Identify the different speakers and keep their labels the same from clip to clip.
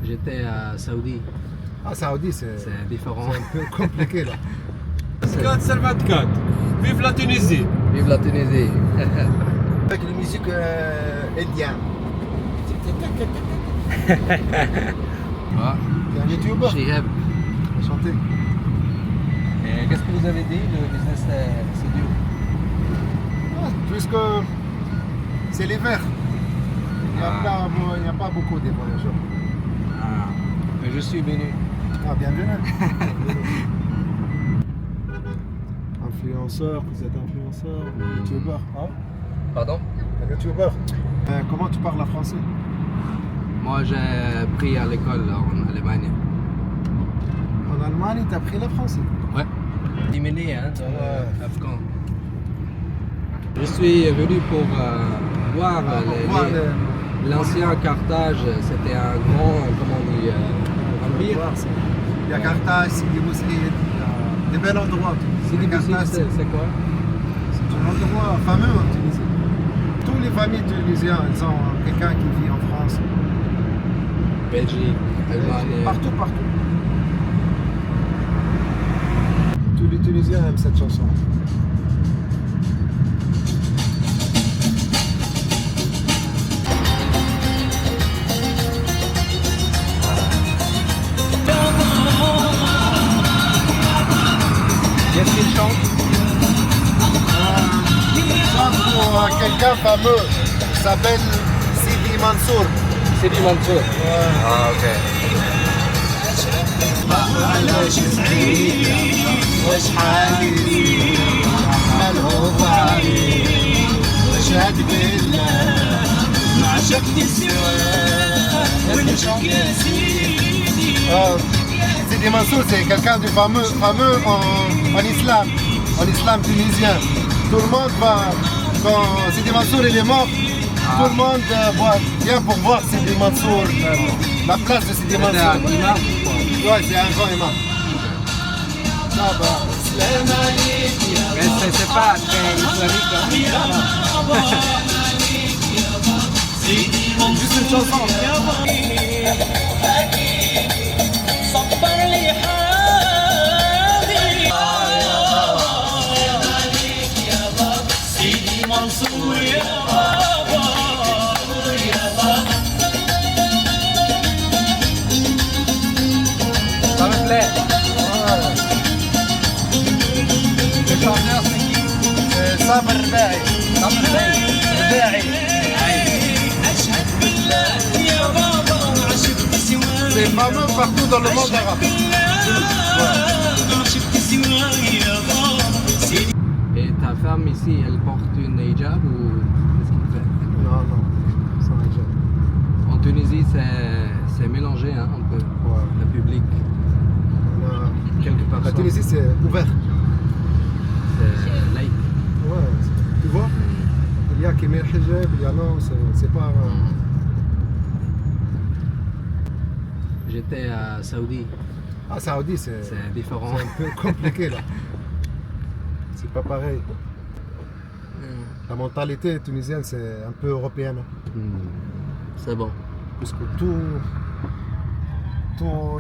Speaker 1: J'étais à Saoudi.
Speaker 2: Ah, Saoudi, c'est
Speaker 1: différent.
Speaker 2: un peu compliqué là.
Speaker 3: 24 sur 24. Vive la Tunisie.
Speaker 1: Vive la Tunisie.
Speaker 2: Avec une musique indienne.
Speaker 1: Ah,
Speaker 2: T'es un youtubeur.
Speaker 1: Chihab.
Speaker 2: Enchanté.
Speaker 1: Qu'est-ce que vous avez dit? Le business c'est dur.
Speaker 2: Ah, puisque c'est l'hiver. Il n'y a pas beaucoup de voyageurs.
Speaker 1: Ah. Je suis venu.
Speaker 2: Ah, bienvenue. Influenceur, vous êtes influenceur, youtubeur. Hein?
Speaker 1: Pardon?
Speaker 2: Un youtubeur. Comment tu parles français?
Speaker 1: Moi j'ai pris à l'école en Allemagne.
Speaker 2: En Allemagne, tu as appris le français?
Speaker 1: Ouais. Diminué, hein, dans
Speaker 2: Ouais.
Speaker 1: l'Afghan. Je suis venu pour voir l'ancien Carthage. C'était un grand, comment on dit, empire.
Speaker 2: Il y a Carthage, Sidi Bouzid, il y a des bels endroits.
Speaker 1: Sidi Bouzid,
Speaker 2: Carthage,
Speaker 1: c'est quoi?
Speaker 2: c'est un endroit fameux en Tunisie. Toutes les familles tunisiennes, elles ont quelqu'un qui vit en France.
Speaker 1: Belgique, Allemagne.
Speaker 2: Partout. Tous les Tunisiens aiment cette chanson.
Speaker 1: Qu'est-ce qu'il chante?
Speaker 2: Ça pour quelqu'un fameux, il s'appelle Sidi Mansour.
Speaker 1: Sidi Mansour. Ah, ok.
Speaker 2: Sidi Mansour, c'est quelqu'un de fameux en islam, tunisien. Tout le monde va, quand Sidi Mansour il est mort, tout le monde vient pour voir Sidi Mansour, la place de Sidi
Speaker 1: C'est
Speaker 2: Mansour.
Speaker 1: un imam?
Speaker 2: Ouais, c'est un grand imam. Ah bah.
Speaker 1: Mais c'est pas très islamique.
Speaker 2: Juste une chanson.
Speaker 1: Ça me plaît. Le chanteur c'est qui?
Speaker 2: Samer Rbaï. C'est fameux partout dans le monde arabe.
Speaker 1: Et ta femme ici, elle porte une hijab ou qu'est-ce qu'il fait?
Speaker 2: Non, sans hijab.
Speaker 1: En Tunisie, c'est mélangé hein, un peu,
Speaker 2: Ouais.
Speaker 1: le public. Quelques
Speaker 2: La
Speaker 1: personnes.
Speaker 2: Tunisie, c'est ouvert.
Speaker 1: C'est laïque.
Speaker 2: Ouais, tu vois, il y a qui met le hijab, il y a non, c'est pas.
Speaker 1: J'étais à Saoudi.
Speaker 2: Ah, Saoudi, c'est
Speaker 1: différent.
Speaker 2: un peu compliqué là. C'est pas pareil. La mentalité tunisienne, c'est un peu européenne.
Speaker 1: C'est bon.
Speaker 2: Parce que toutes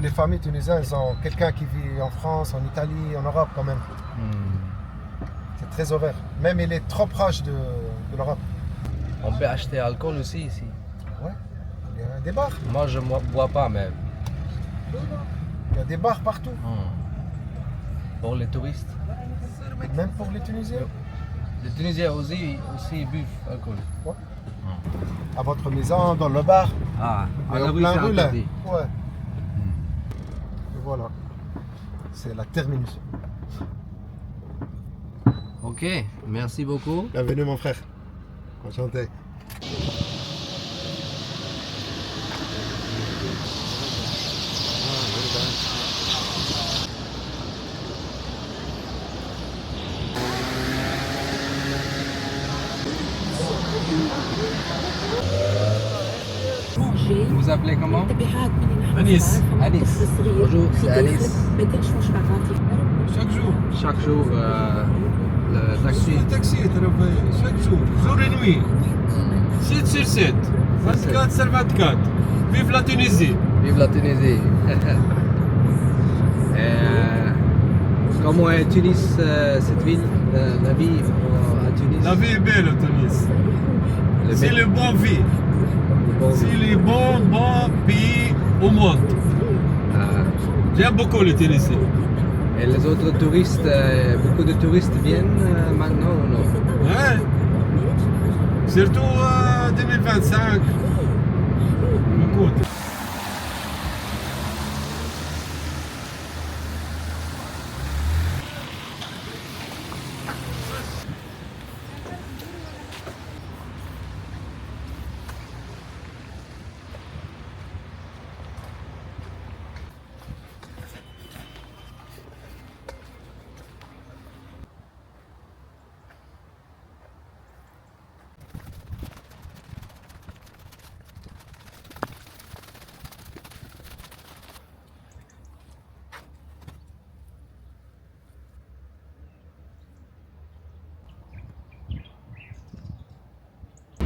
Speaker 2: les familles tunisiennes, elles ont quelqu'un qui vit en France, en Italie, en Europe quand même. C'est très ouvert. Même il est trop proche de l'Europe.
Speaker 1: On peut acheter alcool aussi ici.
Speaker 2: Ouais, il y a des bars.
Speaker 1: Moi, je ne bois pas, mais
Speaker 2: Il y a des bars partout.
Speaker 1: pour les touristes.
Speaker 2: Même pour les Tunisiens.
Speaker 1: Les Tunisiens aussi buvent alcool.
Speaker 2: Ouais. À votre maison, dans le bar.
Speaker 1: Ah,
Speaker 2: Mais
Speaker 1: à la
Speaker 2: en
Speaker 1: rue,
Speaker 2: plein
Speaker 1: c'est
Speaker 2: rue, là.
Speaker 1: interdit.
Speaker 2: Ouais. Et voilà. C'est la terminus.
Speaker 1: Ok, merci beaucoup.
Speaker 2: Bienvenue mon frère. Enchanté.
Speaker 1: Vous vous appelez comment?
Speaker 3: Anis.
Speaker 1: Anis. Bonjour, c'est Anis.
Speaker 3: Chaque jour.
Speaker 1: Chaque jour, le taxi.
Speaker 3: Le taxi, chaque jour. Jour et nuit. 7 sur 7. 24 sur 24. Vive la Tunisie.
Speaker 1: Vive la Tunisie. Comment est Tunis, cette ville, la vie à Tunis?
Speaker 3: La vie est belle à Tunis. C'est le bon vie.
Speaker 1: Bon.
Speaker 3: C'est le bon pays au monde.
Speaker 1: Ah.
Speaker 3: J'aime beaucoup le Tunisie.
Speaker 1: Et les autres touristes, beaucoup de touristes viennent maintenant ou non?
Speaker 3: Ouais. Surtout 2025. Beaucoup.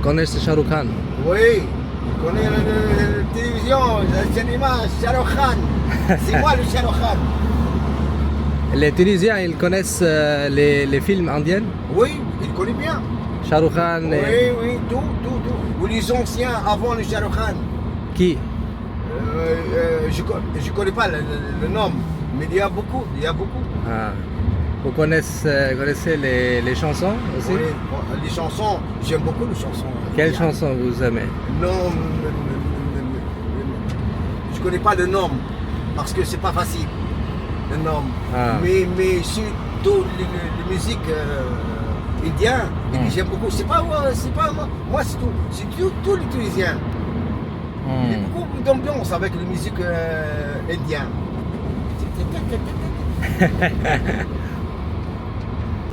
Speaker 1: Connaissez Shah Rukh Khan?
Speaker 2: Oui, je connais la télévision, le cinéma, Shah Rukh Khan. C'est moi le Shah Rukh Khan.
Speaker 1: Les Tunisiens, ils connaissent les films indiens?
Speaker 2: Oui, il connaît bien.
Speaker 1: Shah Rukh Khan
Speaker 2: Oui,
Speaker 1: et...
Speaker 2: oui, tout. Ou les anciens avant le Shah Rukh Khan.
Speaker 1: Qui?
Speaker 2: Je connais pas le nom, mais il y a beaucoup.
Speaker 1: Ah. Vous connaissez les chansons aussi?
Speaker 2: Oui, les chansons, j'aime beaucoup les chansons.
Speaker 1: Quelles chansons vous aimez?
Speaker 2: Non, je connais pas le nom parce que c'est pas facile le nom.
Speaker 1: Ah.
Speaker 2: Mais surtout les musiques indiennes, j'aime beaucoup. C'est pas moi, moi c'est tout. C'est tout les Tunisiens. Il y a beaucoup d'ambiance avec les musiques indiennes.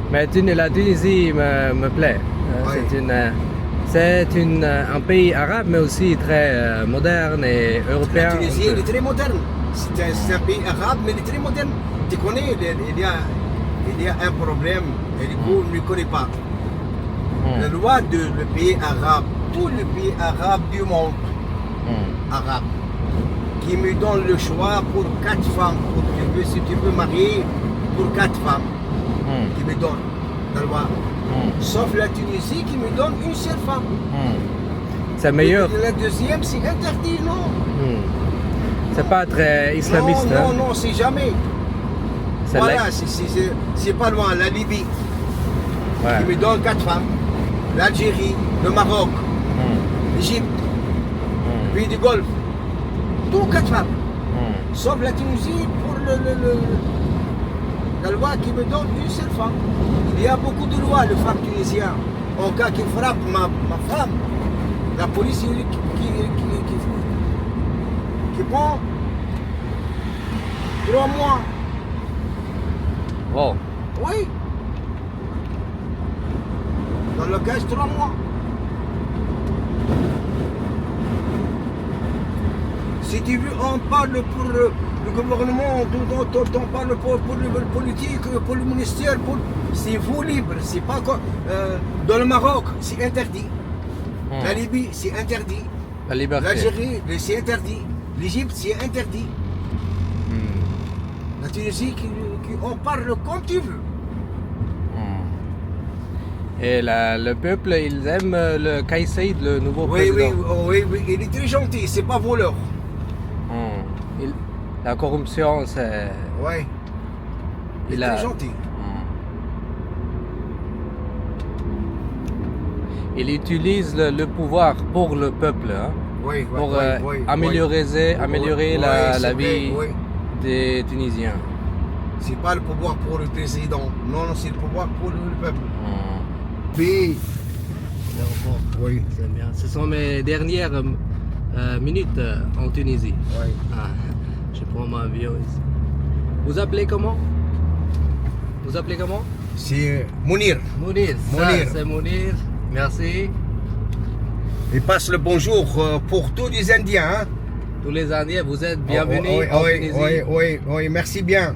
Speaker 1: Mais la Tunisie me plaît.
Speaker 2: Ouais.
Speaker 1: C'est un pays arabe, mais aussi très moderne et européen.
Speaker 2: La Tunisie, elle est très moderne. C'est un pays arabe, mais il est très moderne. Tu connais, il y a un problème, et du coup, on ne le connaît pas. La loi le pays arabe, tous les pays arabes du monde, arabe, qui me donne le choix pour 4 femmes, si tu veux marier, pour 4 femmes. Qui me donne la loi. Sauf la Tunisie qui me donne une seule femme.
Speaker 1: C'est meilleur.
Speaker 2: Et la deuxième, c'est interdit, non?
Speaker 1: C'est pas très islamiste.
Speaker 2: Non, c'est jamais. Voilà, c'est pas loin, la Libye.
Speaker 1: Ouais.
Speaker 2: Qui me donne 4 femmes. L'Algérie, le Maroc, l'Égypte, le pays du Golfe. Tous 4 femmes. Sauf la Tunisie pour la loi qui me donne une seule femme. Il y a beaucoup de lois, les femmes tunisiennes. En cas qui frappe ma femme, la police qui prend 3 mois.
Speaker 1: Oh.
Speaker 2: Oui. Dans le cas, 3 mois. Si tu veux, on parle pour le gouvernement, on parle pour le politique, pour le ministère, c'est vous libre, c'est pas comme dans le Maroc, c'est interdit. La Libye, c'est interdit.
Speaker 1: La liberté.
Speaker 2: L'Algérie, c'est interdit. L'Égypte, c'est interdit. La Tunisie, on parle comme tu veux.
Speaker 1: Et le peuple, ils aiment le Kais Saied, le nouveau président.
Speaker 2: Oui, il est très gentil, c'est pas voleur.
Speaker 1: La corruption, c'est...
Speaker 2: Oui. Il est très gentil.
Speaker 1: Il utilise le pouvoir pour le peuple, hein, pour améliorer la vie des Tunisiens.
Speaker 2: C'est pas le pouvoir pour le président, non, c'est le pouvoir pour le peuple.
Speaker 1: Oui, c'est bien. Ce sont mes dernières minutes en Tunisie.
Speaker 2: Oui.
Speaker 1: Ah, je prends mon avion ici. Vous appelez comment?
Speaker 2: C'est Mounir.
Speaker 1: Mounir. C'est Mounir. Merci.
Speaker 2: Et passe le bonjour pour tous les Indiens. Hein?
Speaker 1: Tous les Indiens, vous êtes bienvenus en Tunisie.
Speaker 2: Oui, merci bien.